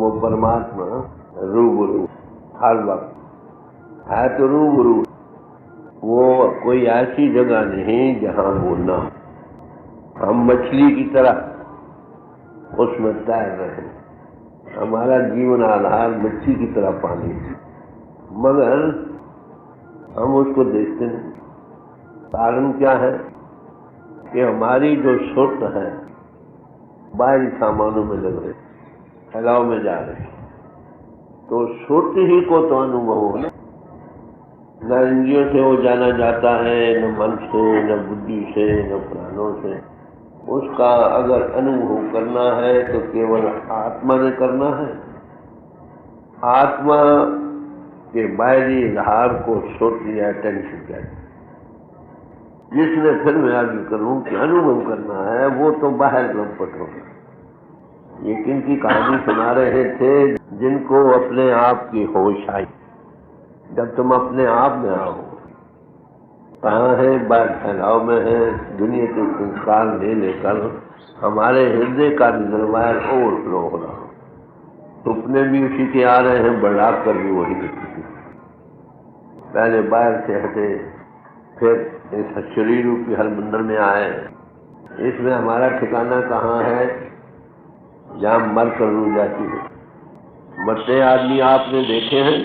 वो परमात्मा रूबरू हर वक्त है, तो रूबरू। वो कोई ऐसी जगह नहीं जहाँ वो ना हो। हम मछली की तरह उसमें तैर रहे हैं। हमारा जीवन आधार मच्छी की तरह पानी है, मगर हम उसको देखते नहीं। कारण क्या है कि हमारी जो सुर्त है बाहरी सामानों में लग रही, फैलाव में जा रही। तो सुर्त ही को तो अनुभव हो ना, न इंद्रियों से वो जाना जाता है, न मन से, न बुद्धि से, न प्राणों से। उसका अगर अनुभव करना है तो केवल आत्मा ने करना है। आत्मा के बाहरी आधार को सुर्त या टेंशन कहते हैं। जिसने फिर मैं आगे करूं कि अनुभव करना है वो तो बाहर लंपट होगा। ये किनकी कहानी सुना रहे थे? जिनको अपने आप की होश आई। जब तुम अपने आप में आओ, कहाँ है? बाहर फैलाव में है। दुनिया के संस्कार ले लेकर हमारे हृदय का रिजर्वायर ओवरफ्लो हो रहा हो। सपने भी उसी के आ रहे हैं, बढ़ा कर भी वही दिखते। पहले बाहर से हटे, फिर इस शरीर रूपी हरमंदिर में आए। इसमें हमारा ठिकाना कहाँ है? जहाँ मर कर रू जाती है। मरते आदमी आपने देखे हैं?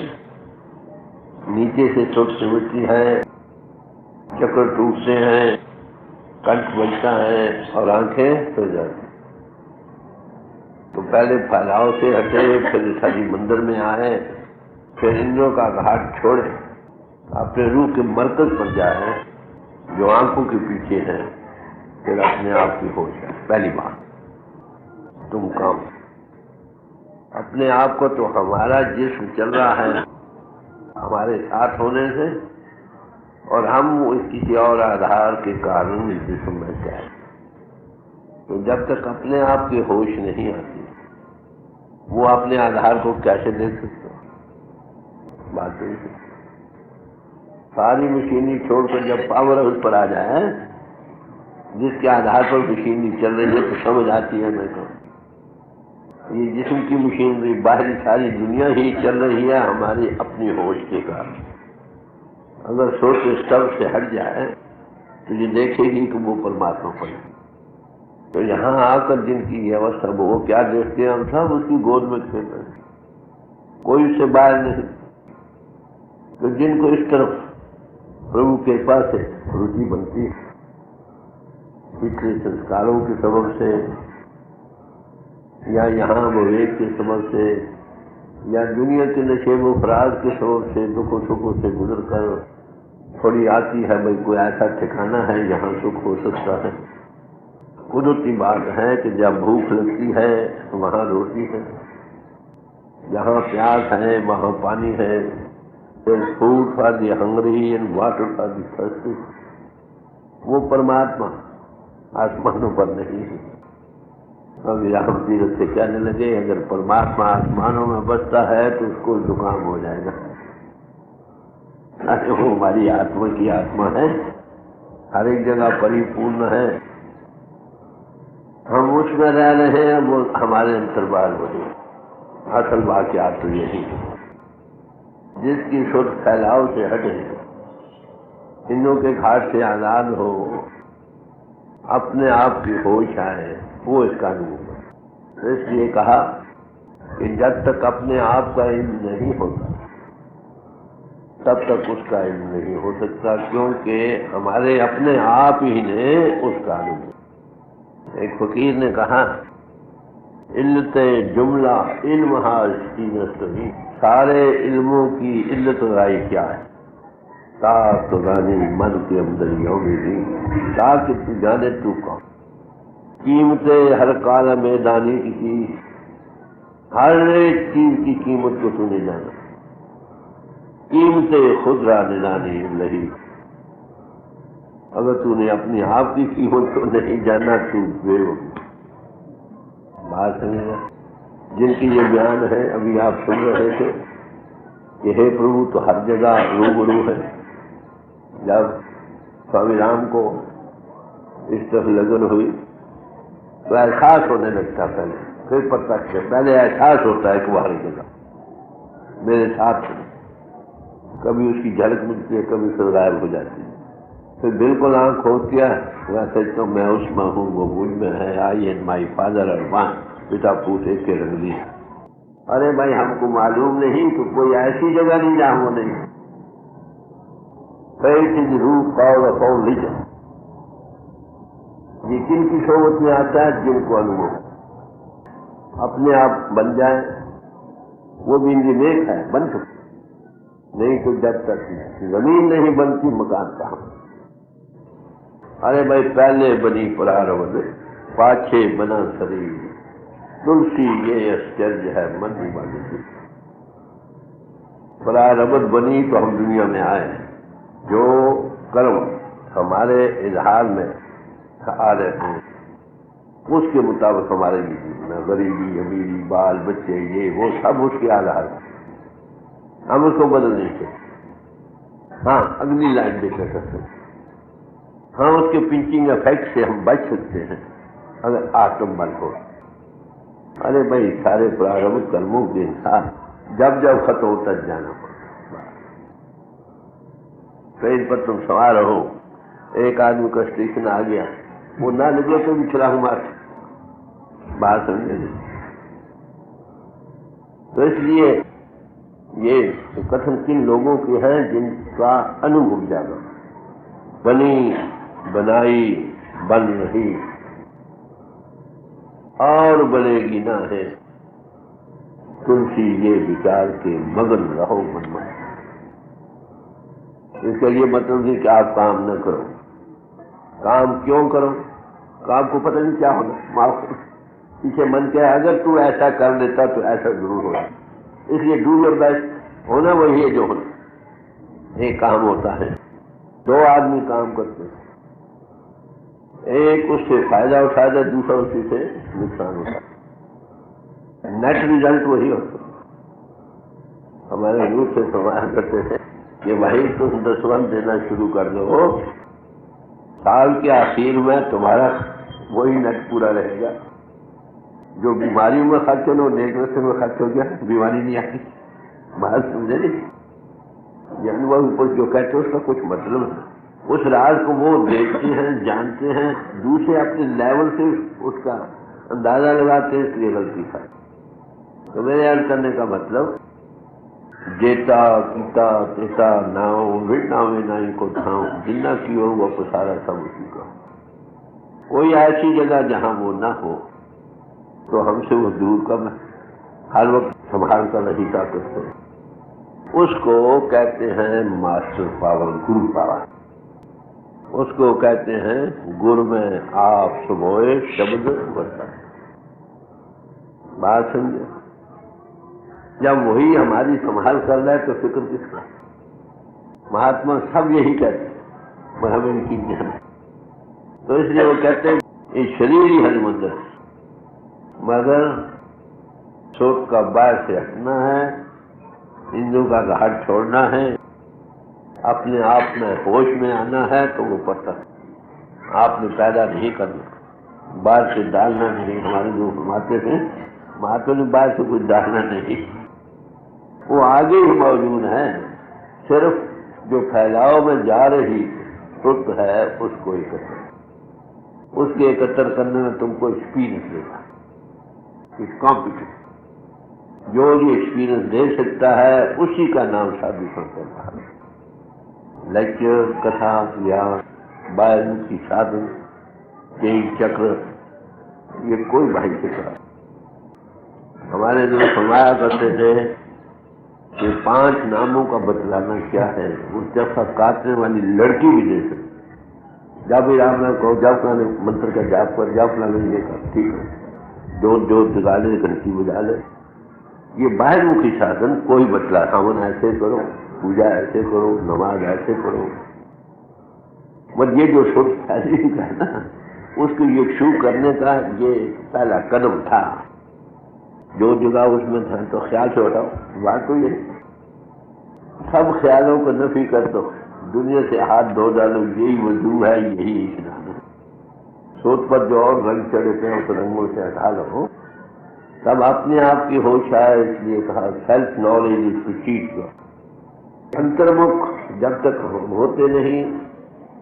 नीचे से छोटी मिट्टी है, चक्र टूटते हैं, कंठ बजता है और आंखें सो जाती। तो पहले फैलाव से हटे, फिर सारी मंदिर में आए, फिर इंद्रियों का घाट छोड़े, अपने रूह के मरकज पर जाए जो आंखों के पीछे है। फिर अपने आप की होश है। पहली बात तुम काम अपने आप को, तो हमारा जिस्म चल रहा है हमारे साथ होने से, और हम किसी और आधार के कारण इस जिस्म में जाए। तो जब तक अपने आप की होश नहीं आती, वो अपने आधार को कैसे देख सकते? बात नहीं है। सारी मशीनरी छोड़कर जब पावर हाउस पर आ जाए, जिसके आधार पर मशीनरी चल रही है, तो समझ आती है मैं तो ये जिस्म की मशीनरी बाहरी सारी दुनिया ही चल रही है हमारी अपनी होश के कारण। अगर सोच स्तर से हट जाए तो ये देखेगी कि वो परमात्मा पर है। तो यहाँ आकर जिनकी ये अवस्था, वो क्या देखते हैं? हम सब उसकी गोद में खेल रहे हैं, कोई उससे बाहर नहीं। तो जिनको इस तरफ प्रभु के पास से रुचि बनती है, पिछले संस्कारों के सबब से, या यहाँ विवेक के सबब से, या दुनिया के नशे में फराज के सबब से, दुखों सुखों से गुजर कर थोड़ी आती है भाई कोई ऐसा ठिकाना है यहाँ सुख हो सकता है। कुदरती बात है कि जब भूख लगती है वहाँ रोटी है, जहाँ प्यास है वहाँ पानी है। Food for the hungry and water for the thirsty. वो परमात्मा आसमानों पर नहीं है। अब राम तीरथ से कहने लगे, अगर परमात्मा आसमानों में बसता है तो उसको जुकाम हो जाएगा। अरे वो हमारी आत्मा की आत्मा है, हर एक जगह परिपूर्ण है। हम उसमें रह रहे हैं, वो हमारे अंतर्बाल हो रही। असल वाक्यात तो यही है। जिसकी शुद्ध फैलाव से हटे, इंद्रियों के घाट से आजाद हो, अपने आप की होश आए, वो इसका अनुभव है। इसलिए कहा कि जब तक अपने आप का इल्म नहीं होता तब तक उसका इल्म नहीं हो सकता, क्योंकि हमारे अपने आप ही ने उसका अनुभव। एक फकीर ने कहा, इल्लते जुमला इल्म हाज़, सारे इल्मों की इल्लत राय क्या है? ताक तो जाने मन के अंदर यौमेदी, ताकि तू जाने तू कौन। कीमतें हर काल मैदानी की, हर एक चीज की कीमत को तूने जाना। कीमतें खुदरा निदानी नहीं, अगर तूने अपनी आप की कीमत को नहीं जाना तू बेवकूफ। बात समझा? जिनकी ये बयान है अभी आप सुन रहे थे कि हे प्रभु तो हर जगह रूबरू है। जब स्वामी राम को इस तरफ लगन हुई तो एहसास होने लगता पहले, फिर प्रत्यक्ष है। पहले एहसास होता है कि वो हर जगह मेरे साथ है, कभी उसकी झलक मिलती है, कभी फिर गायब हो जाती है। फिर बिल्कुल आंख खोलती है, वैसे तो मैं उसमें हूँ, वो मुझ में है। आई एंड माई फादर और वन, पिता पूछे के रंगली। अरे भाई, हमको मालूम नहीं तो कोई ऐसी जगह नहीं जहाँ वो नहीं। Faith is root call upon religion. ये किन की सोबत में आता है? जिनको अनुभव अपने आप बन जाए, वो भी विवेक है, बन सकते। नहीं तो जब तक जमीन नहीं बनती मकान कहाँ। अरे भाई, पहले बनी प्रारब्ध, पाछे बना शरीर, तुलसी ये आश्चर्य है मन ही वाली। प्रारब्ध बनी तो हम दुनिया में आए। जो कर्म हमारे इजहार में आ रहे हैं उसके मुताबिक हमारे जीवन, गरीबी, अमीरी, बाल बच्चे, ये वो सब उसके आधार, हम उसको बदल नहीं सकते। हाँ, अगली लाइन देख सकते हैं। हाँ, उसके पिंचिंग इफेक्ट से हम बच सकते हैं अगर आत्म बल हो। अरे भाई, सारे प्रारंभिक कर्मों के इंसान जब जब खत्म होता जाना पड़ता। ट्रेन पर तुम सवार हो, एक आदमी का स्टेशन आ गया, वो ना निकले तो भी छलांग मार, बात समझे। तो इसलिए ये कथन किन लोगों के हैं जिनका अनुभव जाना, बनी बनाई बन रही और बनेगी ना है, तुलसी ये विचार के मगन रहो मन में। इसके लिए मतलब नहीं कि आप काम न करो। काम क्यों करो? काम को पता नहीं क्या होना, माफ पीछे मन क्या है, अगर तू ऐसा कर लेता तो ऐसा जरूर होगा। इसलिए डू योर बेस्ट, होना वही है जो होना। एक काम होता है, दो आदमी काम करते हैं, एक उससे फायदा उठाता, दूसरा उसी से नुकसान उठाता, नेट रिजल्ट वही होता। हमारे रूप से फरमाया करते थे कि भाई तुम दसवन देना शुरू कर दो, साल के आखिर में तुम्हारा वही नेट पूरा रहेगा। जो बीमारी में खर्च हो, नेक रस्ते में खर्च हो गया, बीमारी नहीं आती। बात समझे नहीं? ये अनुभव ऊपर जो कहते हैं उसका कुछ मतलब है। उस राज को वो देखते हैं, जानते हैं, दूसरे अपने लेवल से उसका अंदाजा लगाते हैं, इसलिए गलती था। तो मेरे याद करने का मतलब, जेता कीता तेता नाव विड़नावे नाई को थाव, जिन्ना की हो वो पसारा सब उसी का। कोई ऐसी जगह जहां वो ना हो तो हमसे वो दूर कब, हर वक्त संभाल कर रहता करते हैं। उसको कहते हैं मास्टर पावर, गुरु पावर। उसको कहते हैं गुरु में आप सुबोए शब्द वर्ता। बात समझे? जब वही हमारी संभाल कर रहा है तो फिक्र किसका? महात्मा सब यही कहते हैं, वह हमें की ज्ञान। तो इसलिए वो कहते हैं ये शरीर ही हरि मंदिर, मगर सोच का बाहर से हटना है, इंद्रियों का घाट छोड़ना है, अपने आप में होश में आना है। तो वो पता आपने पैदा नहीं करना, बाहर से डालना नहीं। हमारे जो फरमाते थे, महात्मा ने बाहर से कुछ डालना नहीं, वो आगे ही मौजूद है। सिर्फ जो फैलाव में जा रही शुद्ध है उसको एकत्र, उसके एकत्र करने में तुमको एक्सपीरियंस देगा, इस कॉम्पिटेंस। जो ये एक्सपीरियंस दे सकता है उसी का नाम साधु संत है। लेक्चर, कथा या बायमुखी साधन, यही चक्र, ये कोई भाई से करा। हमारे जो फरमाया करते थे कि 5 नामों का बतलाना क्या है, उस जैसा काटने वाली लड़की भी दे सकती। जब भी राम नाम कहो, जब का मंत्र का जाप कर, जब नहीं देखा, ठीक है, जो जगा ले, घंटी बजा ले। ये बाहरमुखी साधन कोई बतला, सावन ऐसे करो, पूजा ऐसे करो, नमाज ऐसे करो, बट ये जो शुद्ध फैली का है ना, उसको ये शुरू करने का ये पहला कदम था। जो जगह उसमें था तो ख्याल से उठाओ। बात तो ये सब ख्यालों को नफी कर दो, दुनिया से हाथ धो डालो, यही वजू है, यही स्नान है। सोच पर जो और रंग चढ़े थे उस रंगों से हटा लो, तब अपने आप की होश आए, इसलिए कहा self knowledge is to teach. अंतर्मुख जब तक हम होते नहीं,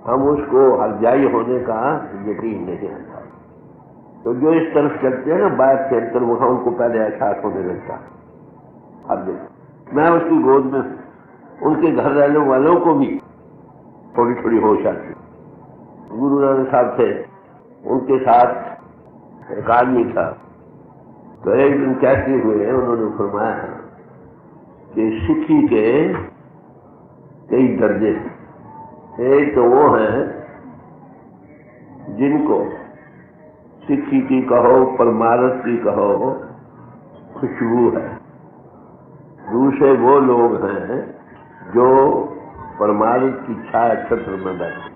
हम उसको हरजाई होने का यकीन नहीं आता। तो जो इस तरफ चलते हैं ना बाहर से अंतर्मुख, उनको पहले एहसास होने लगता। अब देखो मैं उसकी गोद में, उनके घर रहने वालों को भी थोड़ी थोड़ी होश आती। गुरु नानक साहब थे, उनके साथ एक आदमी था। तो एक दिन कहते हुए उन्होंने फरमाया कि सिक्खी के कई दर्जे। एक तो वो हैं जिनको सिक्खी की कहो, परमारथ की कहो, खुशबू है। दूसरे वो लोग हैं जो परमारथ की छाया छत्र में बैठे।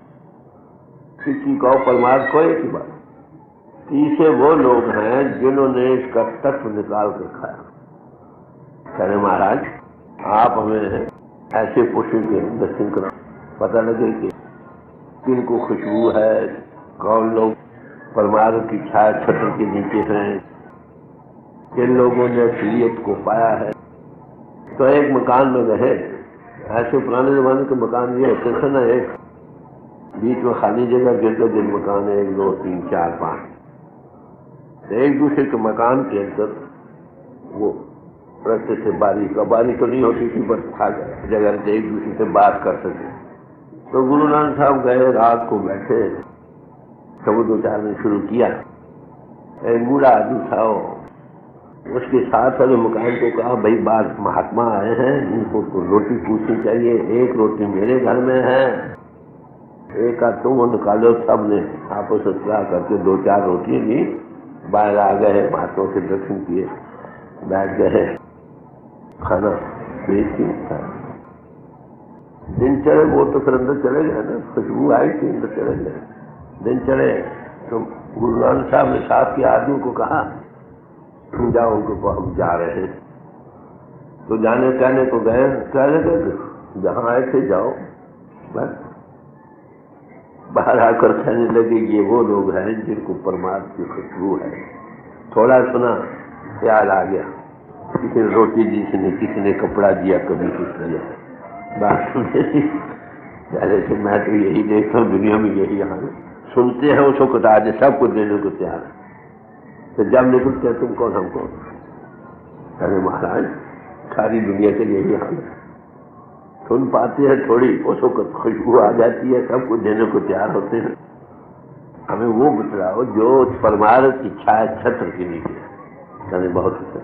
सिक्खी कहो, परमार्थ को एक ही बात। तीसरे वो लोग हैं जिन्होंने इसका तत्व निकाल कर खाया। कहने महाराज आप हमें ऐसे पूछेंगे दर्शन करा, पता लगे कि किनको खुशबू है, कौन लोग परमार्थ की छाया छत्र के नीचे हैं, किन लोगों ने असलियत को पाया है। तो एक मकान में रहे, ऐसे पुराने जमाने के मकान ये होते थे ना, एक बीच में खाली जगह, गिरते दिन मकान 1 2 3 4 5, एक दूसरे के मकान के अंदर वो रखते थे बारी का। बारी तो नहीं होती थी, बस जगह से एक दूसरे से बात कर सके। तो गुरु नानक साहब गए, रात को बैठे, सब दो चार ने शुरू किया। एक बूढ़ा आदमी था, उसके साथ वाले मकान को कहा भाई बात महात्मा आए हैं, इनको तो रोटी पूछनी चाहिए। एक रोटी मेरे घर में है, एक आध तुम निकालो। सब ने आपस में सलाह करके 2-4 रोटियां ली, बाहर आ गए, महात्मा के दर्शन किए, बैठ गए, खाना बेच था। दिन चढ़े, वो तो फिर अंदर चले गए ना, खुशबू आई थी, अंदर चले गए। दिन चढ़े तो गुरु नानक साहब ने साहब के आदमी को कहा तुम जाओ, उनको हम जा रहे हैं। तो जाने कहने को गए, कह लगे जहां आए थे जाओ। बस बाहर आकर कहने लगे ये वो लोग हैं जिनको परमात्मा की खुशबू है। थोड़ा सुना, ख्याल आ गया, किसी ने रोटी दी, किसी ने कपड़ा दिया, कभी कुछ दिया। बात पहले से मैं तो यही देखता हूँ, दुनिया में यही हाल। सुनते हैं उसको कटा दे, सब कुछ देने को तैयार है। तो जब निकलते हैं तुम कौन हम कौन? अरे महाराज सारी दुनिया के यही हाल है। सुन पाते हैं थोड़ी, उसको खुशबू आ जाती है, सब कुछ देने को तैयार होते हैं। हमें वो बतलाओ जो परमार्थ की छाया छत्र के नीचे है। बहुत अच्छा।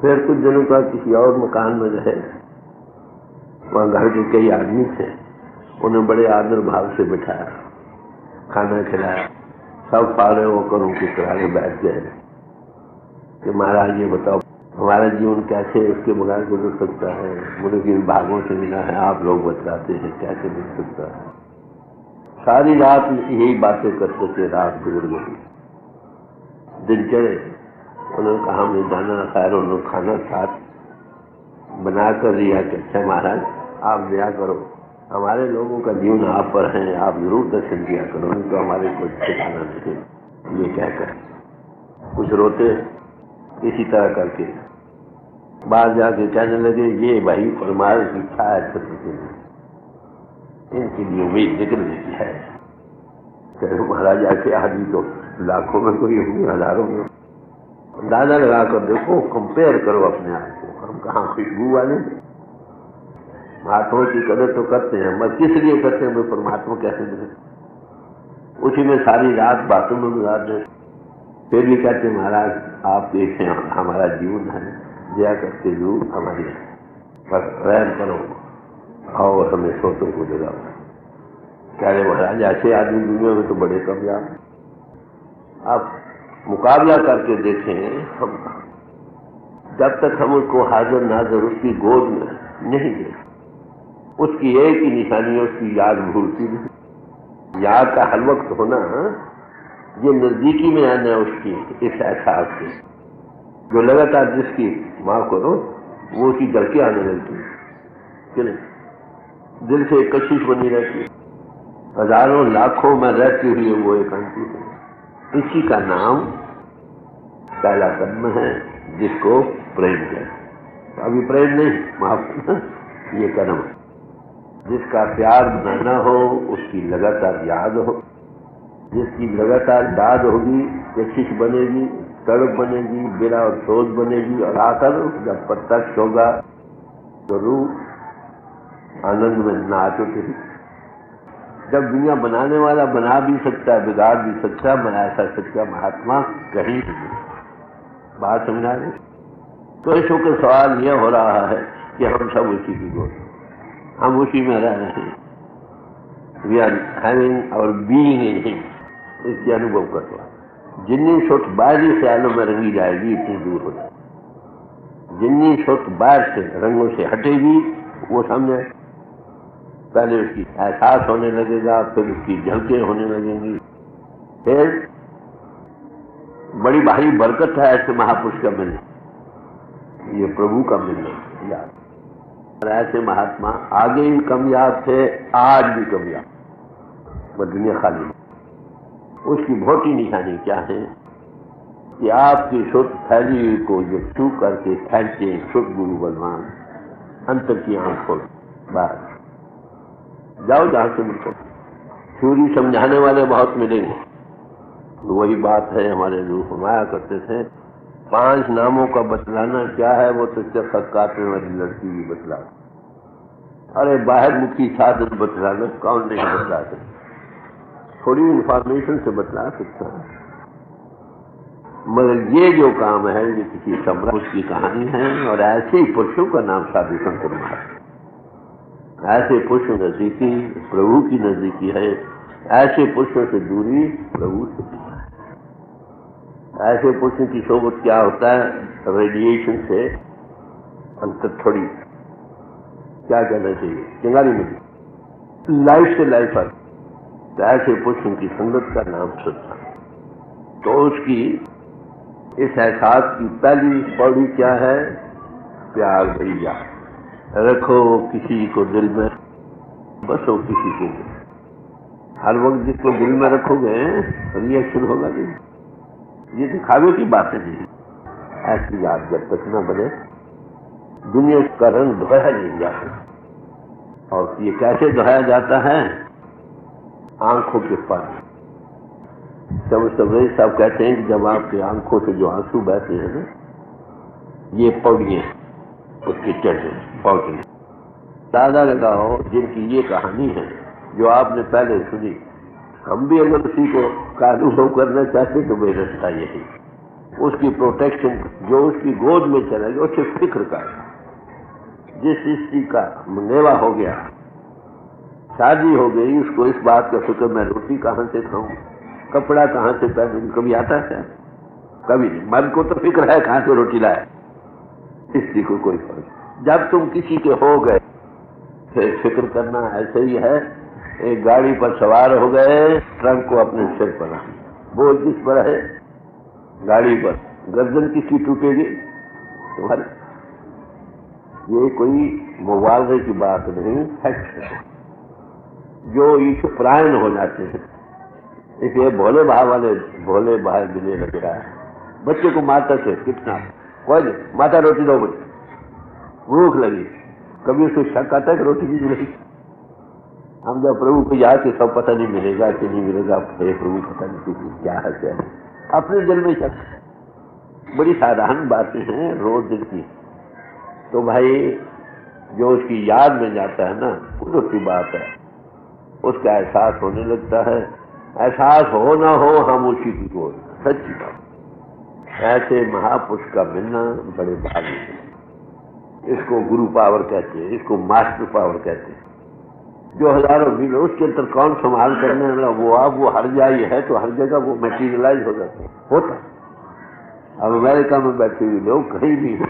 फिर कुछ दिनों का किसी और मकान में रहे, वहाँ घर के कई आदमी थे, उन्हें बड़े आदर भाव से बिठाया, खाना खिलाया। सब फाड़े होकर उनके किनारे बैठ गए कि महाराज ये बताओ हमारा जीवन कैसे उसके बगैर गुजर सकता है? मुझे किन भागों से मिला है, आप लोग बतलाते हैं कैसे मिल सकता है? सारी रात यही बातें करते थे, रात गुजर गई। दिन चढ़े, उन्होंने कहा हमें जाना। खैर उन्होंने खाना साथ बना कर दिया कि अच्छा महाराज आप दिया करो, हमारे लोगों का जीवन आप पर है, आप जरूर दर्शन दिया करो, नहीं तो हमारे कुछ ठिकाना नहीं। ये कहकर कुछ रोते, इसी तरह करके बाहर जाके कहने लगे ये भाई परमार्थ की छाया छत्र के लिए इनकी लिए उम्मीद निकल रही है। कह महाराज ऐसे आदमी तो लाखों में कोई होंगे, हजारों में। अंदाजा लगा कर देखो, कंपेयर करो अपने आप को। हम कहाँ खुशबू वाले? महात्मा की कदर तो करते हैं, मगर किस लिए करते हैं? मैं परमात्मा कैसे मिले? उसी में सारी रात बातों में गुजार दे, फिर भी कहते महाराज आप देखें हमारा जीवन है, जया करके जो हमारी बस रहम करो और हमें सोतों को जगाओ। कह रहे महाराज ऐसे आदमी दुनिया में तो बड़े कामयाब। आप मुकाबला करके देखें, हम जब तक हम उसको हाजिर नाजर उसकी गोद में नहीं देखें, उसकी एक ही निशानी है, उसकी याद भूलती नहीं। याद का हर वक्त होना, ये नजदीकी में आना है उसकी इस एहसास से, जो लगातार जिसकी माफ करो वो उसकी झलकी आने लगती है कि नहीं? दिल से एक कशिश बनी रहती है, हजारों लाखों में रहती हुई वो एक आंटी है। इसी का नाम पहला कर्म है जिसको प्रेम कहते। अभी प्रेम नहीं, माफ, ये कर्म है। जिसका प्यार बनाना हो उसकी लगातार याद हो, जिसकी लगातार याद होगी कशिश बनेगी, तड़प बनेगी, बिरा और सोच बनेगी, और आकर जब प्रत्यक्ष होगा तो रूह आनंद में नाच उठेगी। जब दुनिया बनाने वाला बना भी सकता है, बिगाड़ भी सकता है, बना सकता महात्मा कहीं नहीं। बात समझा रहे? तो इस वक्त सवाल यह हो रहा है कि हम सब उसी की गोद, हम उसी में रह रहे हैं। We are having our being in him, इसके अनुभव करवा। जितनी सुख बाहरी ख्यालों में रंगी जाएगी इतनी दूर हो जाएगी। जितनी सुख बाहर से रंगों से हटेगी वो सामने पहले उसकी एहसास होने लगेगा, फिर उसकी झलकें होने लगेंगी। फिर बड़ी भारी बरकत है ऐसे महापुरुष का मिलना, ये प्रभु का मिलना याद। और ऐसे महात्मा आगे भी कामयाब थे, आज भी कामयाब, वो दुनिया खाली नहीं। उसकी मोटी निशानी क्या है कि आपकी शुद्ध फैली हुई को जो छू करके खेलते शुद्ध गुरु बलवान अंतर की आंख खोल बाहर जाओ, जहां से मिलकर थ्योरी समझाने वाले बहुत मिलेंगे। वही बात है हमारे रूह फरमाया करते थे, 5 नामों का बतलाना क्या है वो तो चक्कर काटने वाली लड़की भी बतला। अरे बाहर मुखी साधन बतलाना कौन नहीं बतला सकता, थोड़ी इंफॉर्मेशन से बतला सकता है। मगर ये जो काम है ये किसी सम्राट उसकी कहानी है, और ऐसे ही पुरुषों का नाम साधु संत महाराज। ऐसे पुरुषों नजदीकी प्रभु की नजदीकी है, ऐसे पुरुषों से दूरी प्रभु से दूरी है। ऐसे पुरुषों की सोबत क्या होता है, रेडिएशन से अंतर थोड़ी, क्या कहना चाहिए, चिंगारी मिली, लाइफ से लाइफ आ। तो ऐसे पुरुषों की संगत का नाम सुनना। तो उसकी इस एहसास की पहली पौड़ी क्या है, प्यार भैया रखो किसी को दिल में, बसो किसी के दिल। हर वक्त जिसको दिल में रखोगे रिएक्शन होगा नहीं, ये दिखावे की बातें नहीं। ऐसी याद जब तक न बने दुनिया का रंग धोया नहीं जाता। और ये कैसे धोया जाता है, आंखों के पास। जब सबरेज साहब कहते हैं कि जब आपकी आंखों से जो आंसू बहते हैं ना, ये पौड़ियां उसके चढ़े पौधे दादा लगाओ जिनकी ये कहानी है जो आपने पहले सुनी। हम भी अगर उसी को का अनुभव करना चाहते तो मेरा रास्ता यही, उसकी प्रोटेक्शन जो उसकी गोद में चला गया, उससे फिक्र का जिस स्त्री का मेवा हो गया, शादी हो गई, उसको इस बात का फिक्र मैं रोटी कहाँ से खाऊं, कपड़ा कहाँ से पहनूं, कभी आता है? कभी नहीं। मन को तो फिक्र है कहाँ से रोटी लाए, स्त्री को कोई फर्क। जब तुम किसी के हो गए फिर फिक्र करना ऐसे ही है। एक गाड़ी पर सवार हो गए, ट्रंक को अपने सिर पर रख, बोझ किस पर है, गाड़ी पर, गर्दन किसकी टूटेगी तुम्हारी। ये कोई मुबालगे की बात नहीं, फैक्ट है। जो ईश्वर परायण हो जाते हैं, इसलिए भोले भाव वाले भोले भाई मिलने लग रहा है। बच्चे को माता से कितना कोई माता रोटी दो, बच्चे भूख लगी, कभी उसको शक आता है कि रोटी नहीं मिलेगी। हम जब प्रभु को याद के सब पता नहीं मिलेगा कि नहीं मिलेगा, हे प्रभु पता नहीं क्या है क्या है, अपने दिल में शक। बड़ी साधारण बातें हैं रोज दिन की। तो भाई जो उसकी याद में जाता है ना, वो दूसरी बात है, उसका एहसास होने लगता है। एहसास हो ना हो हम उसी की गोद, सच्ची बात। ऐसे महापुरुष का मिलना बड़े भाग्य है। इसको गुरु पावर कहते हैं, इसको मास्टर पावर कहते हैं। जो हजारों मील उसके अंदर कौन संभाल करने वाला, वो आप वो हर जाए है तो हर जगह वो मेटीरियलाइज हो जाता है, होता है। अब अमेरिका में बैठे हुए लोग कहीं भी हो,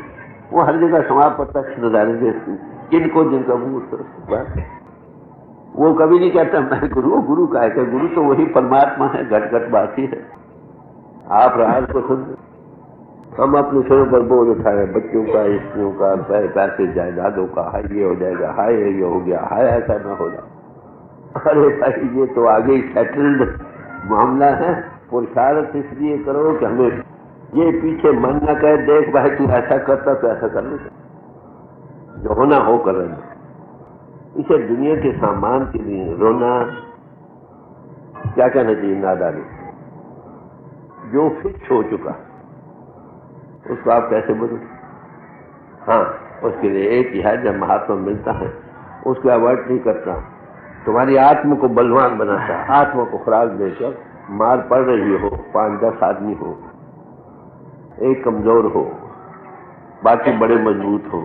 वो हर जगह समाज प्रत्यक्ष नजारे देखते हैं। जिनको जिनका मुंह, वो कभी नहीं कहता मैं गुरु, गुरु का है, गुरु तो वही परमात्मा है, घट घट बात ही है। आप राज को सुन, हम अपने सिरों पर बोझ उठाए, बच्चों का, स्त्रियों का, पैसे जायदादों का, हाय ये हो जाएगा, हाय ये हो गया, हाय ऐसा ना हो जाए। अरे भाई ये तो आगे ही सेटल्ड मामला है। पुरुषार्थ इसलिए करो कि हमें ये पीछे मन न कहे देख भाई तू ऐसा करता तो ऐसा कर लेता, जो होना हो कर लेना। इसे दुनिया के सामान के लिए रोना क्या कहना चाहिए, नादानी। जो फिक्स हो चुका उसको आप कैसे बदलो? हाँ, उसके लिए एक ही है, जब महात्मा मिलता है उसको अवॉइड नहीं करता, तुम्हारी आत्मा को बलवान बनाता है। आत्मा को खुराक देकर मार पड़ रही हो, 5-10 आदमी हो, एक कमजोर हो, बाकी बड़े मजबूत हो,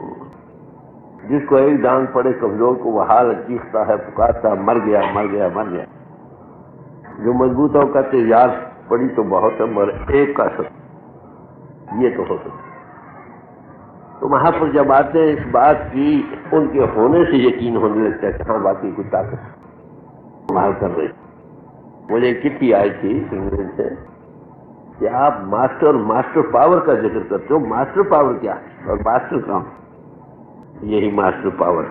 जिसको एक डांग पड़े कमजोर को वह हाल चीखता है, पुकारता, मर गया मर गया मर गया। जो मजबूत हो कहते यार पड़ी तो बहुत है मगर एक का सब ये तो हो सकता। तो महापुरुष जब आते हैं इस बात की, उनके होने से यकीन होने लगता है कि हाँ बाकी कुछ ताकत मार कर रही। मुझे एक चिट्ठी आई थी इंग्लैंड से कि आप मास्टर पावर का जिक्र करते हो। मास्टर पावर क्या है और मास्टर कौन? यही मास्टर पावर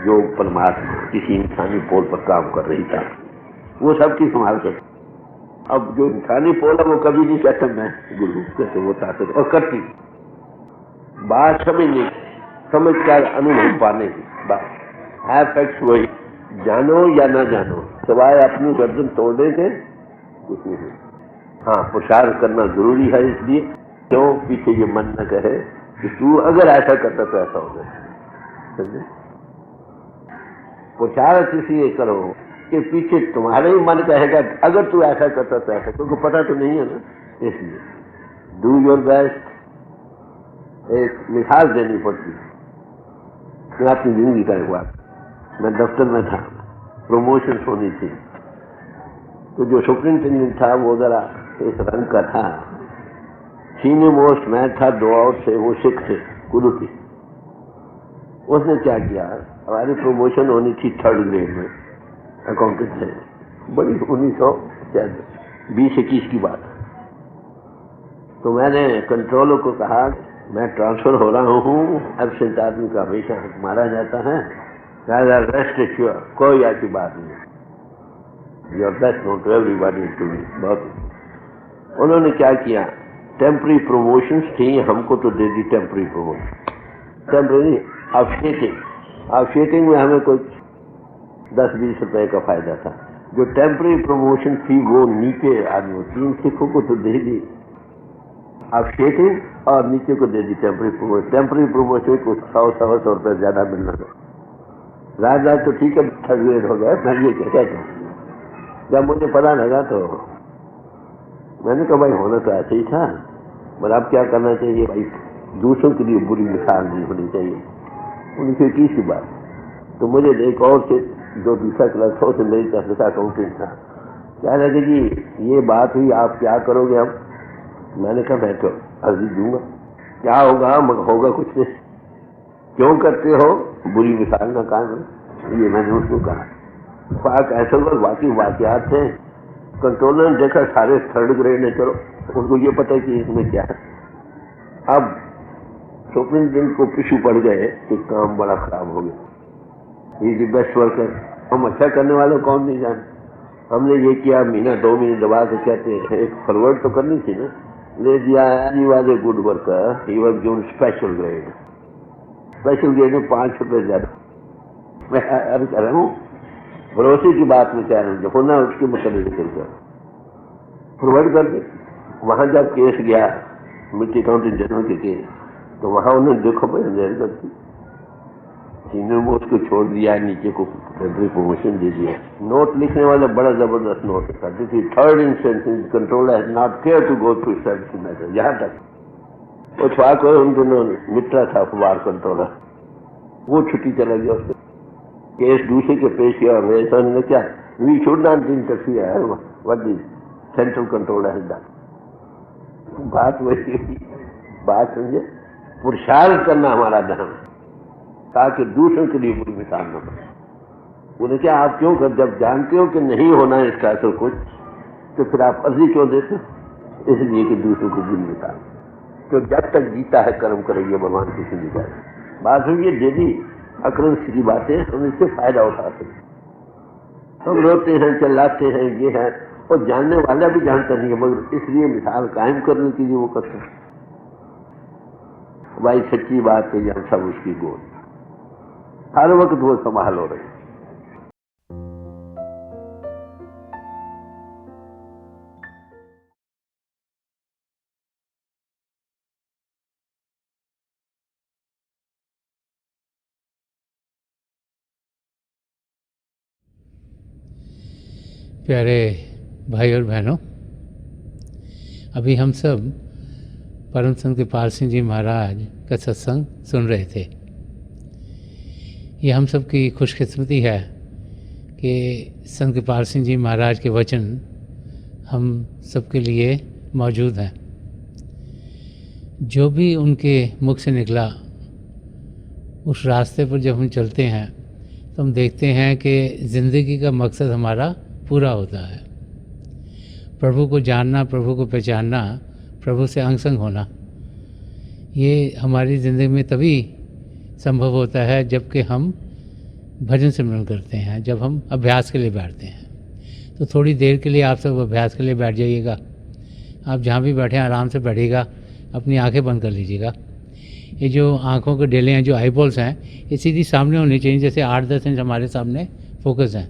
जो परमात्मा किसी इंसानी पोल पर काम कर रही था, वो सबकी संभाल कर। अब जो इंसानी पोल है वो कभी नहीं कहता मैं गुरु, कहते वो ताकत और करती बात समझ कर अनुभव पाने की बात। एफेक्ट वही, जानो या ना जानो, सिवाय अपनी गर्दन तोड़ने के कुछ नहीं। हाँ, पुरुषार्थ करना जरूरी है, इसलिए क्यों पीछे ये मन न कहे कि तू अगर ऐसा करता तो ऐसा हो जाए। समझे? पुरुषार्थ इसलिए करो कि पीछे तुम्हारे ही मन कहेगा अगर तू ऐसा करता तो ऐसा, क्योंकि पता तो नहीं है ना। इसलिए डू योर बेस्ट। एक मिसाल देनी पड़ती है। मैं अपनी जिंदगी का एक बात, मैं दफ्तर में था, प्रमोशन होनी थी, तो जो सुप्रिंटेंडेंट था वो जरा इस रंग का था, सीनियर मोस्ट मैं था, 2 और थे, वो सिख थे, गुरु थी। उसने क्या किया, हमारी प्रमोशन होनी थी 3rd ग्रेड में, अकाउंटेंट थे, बड़ी 1920-21 की बात। तो मैंने कंट्रोलर को कहा मैं ट्रांसफर हो रहा हूँ, एब्सेंट आदमी का हमेशा मारा जाता है, रेस्ट एश्योर, कोई ऐसी बात नहीं, your best note to everybody to me. बहुत उन्होंने क्या किया, टेम्पररी प्रमोशंस थी, हमको तो दे दी टेम्पररी प्रमोशन। टेम्पररी आउटशेटिंग में हमें कुछ 10-20 रुपए का फायदा था। जो टेम्पररी प्रमोशन थी वो नीचे आदमी, 3 सिखों को तो दे दी आउटशेटिंग और नीचे को दे दी टेम्पररी प्रमोशन। टेम्पररी प्रमोशन को 100 रुपए ज्यादा मिलना था। राजा तो ठीक है 3rd ग्रेड हो गया, मैं ये कहता हूँ। जब मुझे पता लगा तो मैंने कहा भाई होना तो ऐसे ही था, पर अब क्या करना चाहिए भाई, दूसरों के लिए बुरी मिसाल नहीं होनी चाहिए। 1921 की बात। तो मुझे एक और से जो दूसरा क्लास हो से मेरी तरफ का अकाउंटेंट था, क्या लगे जी ये बात हुई, आप क्या करोगे अब? मैंने कहा मैं तो अर्जी दूंगा, क्या होगा मगर होगा कुछ नहीं, क्यों करते हो, बुरी मिसाल का काम है। ये मैंने उसको कहा। पाक ऐसे लोग बाकी वाकयात थे, कंट्रोलर ने देखा सारे 3rd ग्रेड ने, चलो उनको ये पता है कि इसमें क्या है। अब सुप्रिंटेंडेंट को पिछू पड़ गए कि काम बड़ा खराब हो गया, ये बेस्ट वर्कर, हम अच्छा करने वाले कौन नहीं जाने। हमने ये किया, महीना 2 महीने दबा के कहते हैं एक फॉरवर्ड तो करनी थी ना, ले दिया। He was a good worker, he was given special grade. Special grade में 5 रुपए ज्यादा। मैं अभी कह रहा हूँ, भरोसे की बात में कह रहा हूँ, जो होना उसके मुताबिक चलता फॉरवर्ड कर दे। वहां जब केस गया मिट्टी अकाउंटेंट जनरल के केस, तो वहां उन्होंने देखो भाई सीनियर मोस्ट को छोड़ दिया, नीचे को टेम्पररी प्रमोशन दे दिया। नोट लिखने वाला बड़ा जबरदस्त नोट था, this is 3rd instance, controller has not care to go through service matter. यहाँ तक वो छुआ को उन दोनों मित्रा था बार कंट्रोलर, वो छुट्टी चला गया, उसको केस दूसरे के पेश किया और वे समझने क्या, we should not interfere what the central controller has done. बात वही, बात समझे, पुरुषार्थ करना हमारा धर्म है ताकि दूसरों के लिए बुरी मिसाल न बने। उन्हें क्या आप क्यों कर, जब जानते हो कि नहीं होना है इसका असर कुछ, तो फिर आप अर्जी क्यों देते? इसलिए कि दूसरों को बुरी मिसाल। तो जब तक जीता है कर्म करेंगे, भगवान किसी नहीं जाए। बात हुई ये डेली अक्रंश की बातें, हम इससे फायदा उठाते हैं। हम रोते हैं, चिल्लाते हैं, ये है, और जानने वाला भी जानता नहीं है, मगर इसलिए मिसाल कायम करने के लिए वो करते हैं। भाई सच्ची बात है, हम सब उसकी गोद, हर वक्त वो संभाल हो रही। प्यारे भाई और बहनों, अभी हम सब परम संत कृपाल सिंह जी महाराज का सत्संग सुन रहे थे। ये हम सब की खुशकिस्मती है कि संत कृपाल सिंह जी महाराज के वचन हम सबके लिए मौजूद हैं। जो भी उनके मुख से निकला, उस रास्ते पर जब हम चलते हैं तो हम देखते हैं कि ज़िंदगी का मकसद हमारा पूरा होता है। प्रभु को जानना, प्रभु को पहचानना, प्रभु से अंग संग होना, ये हमारी ज़िंदगी में तभी संभव होता है जबकि हम भजन सिमरन करते हैं, जब हम अभ्यास के लिए बैठते हैं। तो थोड़ी देर के लिए आप सब अभ्यास के लिए बैठ जाइएगा। आप जहाँ भी बैठे आराम से बैठिएगा, अपनी आंखें बंद कर लीजिएगा। ये जो आँखों के डेले हैं, जो आई बॉल्स हैं, ये सीधी सामने होनी चाहिए, जैसे 8-10 इंच हमारे सामने फोकस हैं।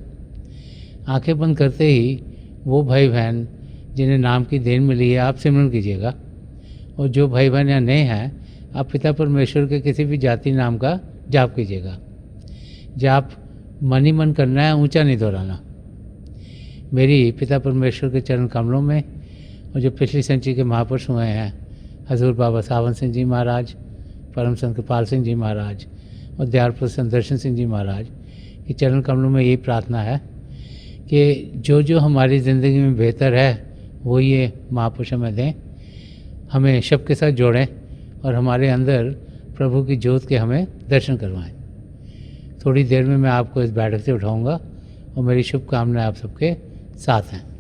आंखें बंद करते ही वो भाई बहन जिन्हें नाम की देन मिली है, आप सिमरन कीजिएगा। और जो भाई बहन यहाँ नए हैं, आप पिता परमेश्वर के किसी भी जाति नाम का जाप कीजिएगा। जाप मन ही मन करना है, ऊंचा नहीं दोहराना। मेरी पिता परमेश्वर के चरण कमलों में, और जो पिछली संचि के महापुरुष हुए हैं, हजूर बाबा सावन सिंह जी महाराज, परम संत कृपाल सिंह जी महाराज और दयालपुर संत दर्शन सिंह जी महाराज के चरण कमलों में यही प्रार्थना है कि जो जो हमारी ज़िंदगी में बेहतर है वो ये महापुरुष हमें दें, हमें शब के साथ जोड़ें और हमारे अंदर प्रभु की ज्योत के हमें दर्शन करवाएं। थोड़ी देर में मैं आपको इस बैठक से उठाऊंगा और मेरी शुभकामनाएं आप सबके साथ हैं।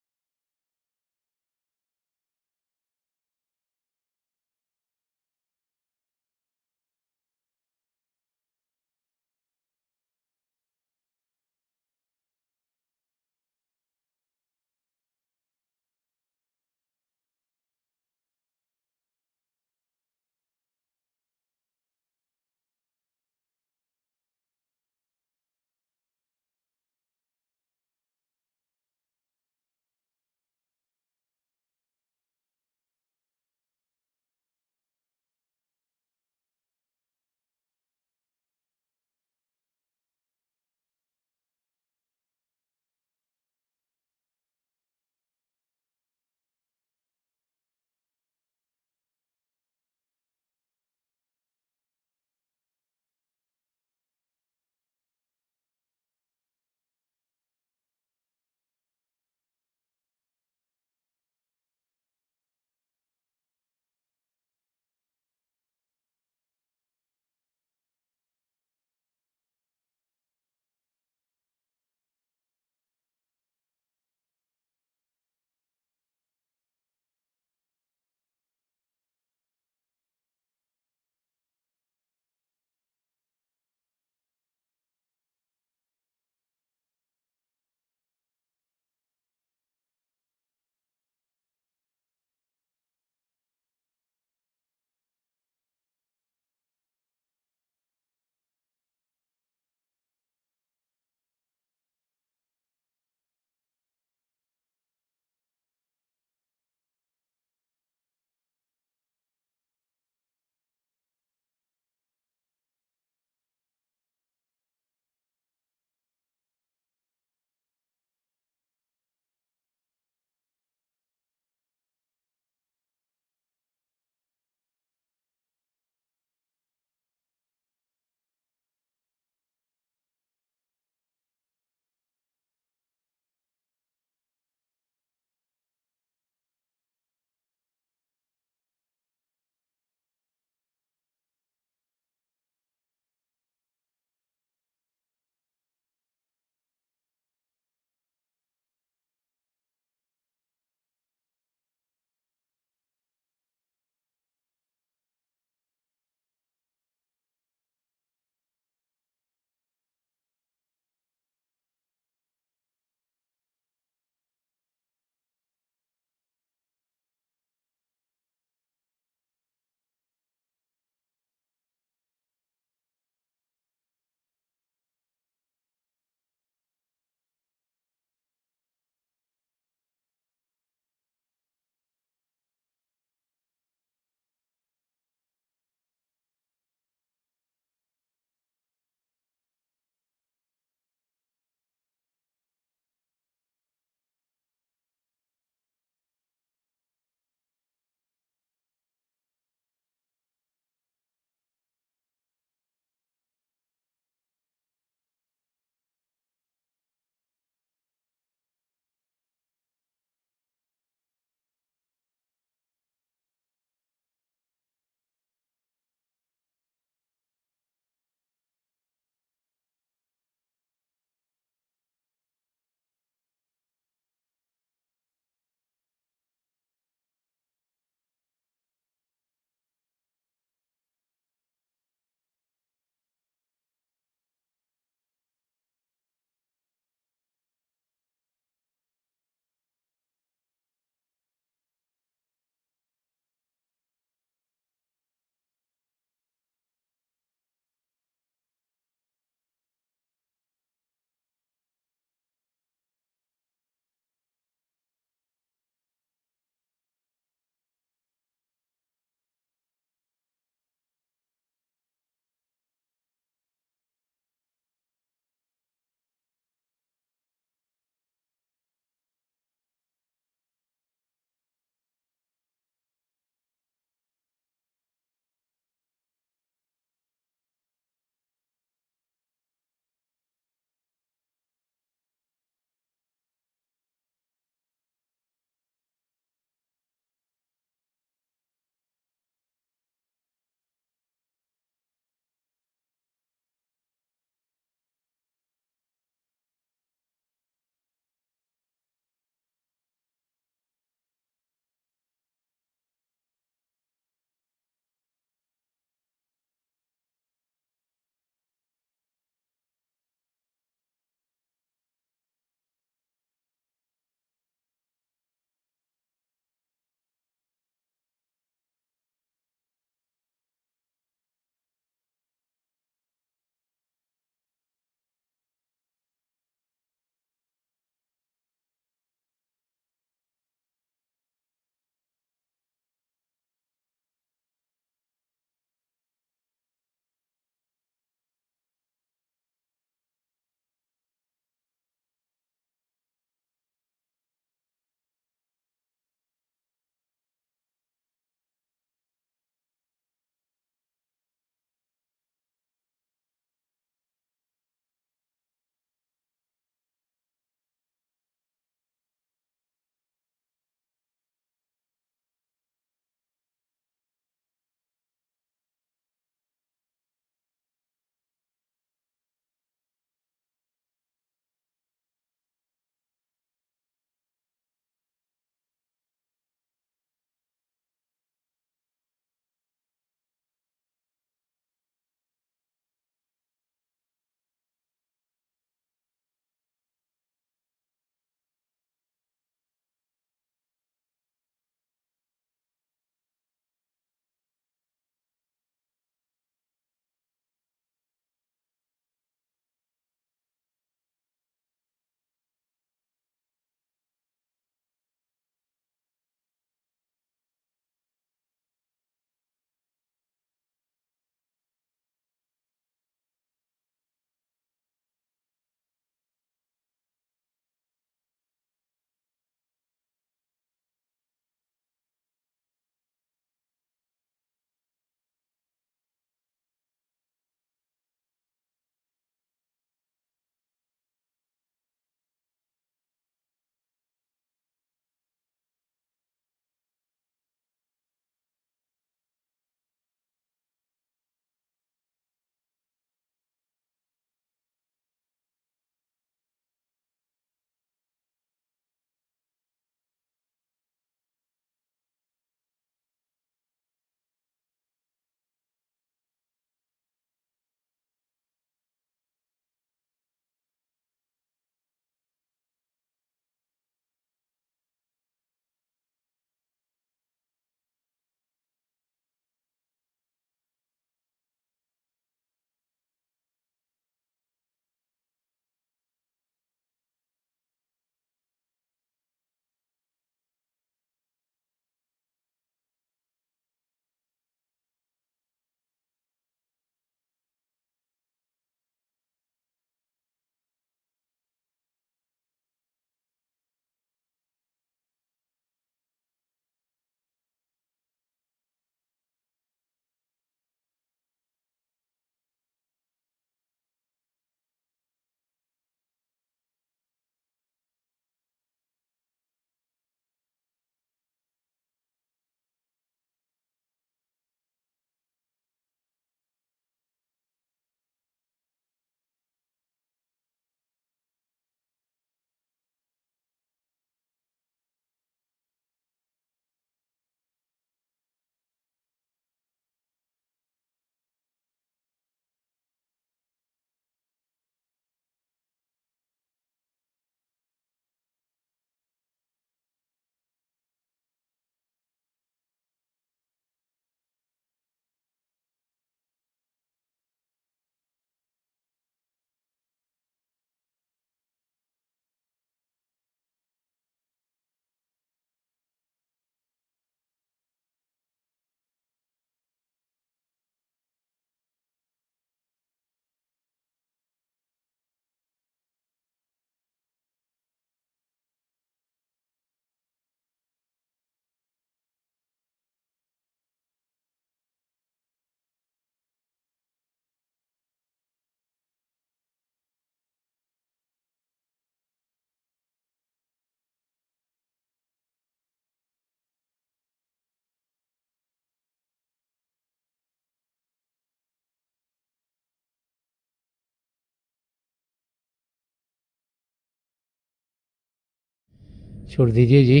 छोड़ दीजिए जी।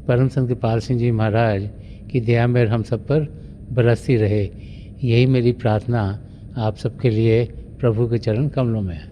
परम संत कृपाल सिंह जी महाराज की दया मेहर हम सब पर बरसती रहे, यही मेरी प्रार्थना आप सबके लिए प्रभु के चरण कमलों में है।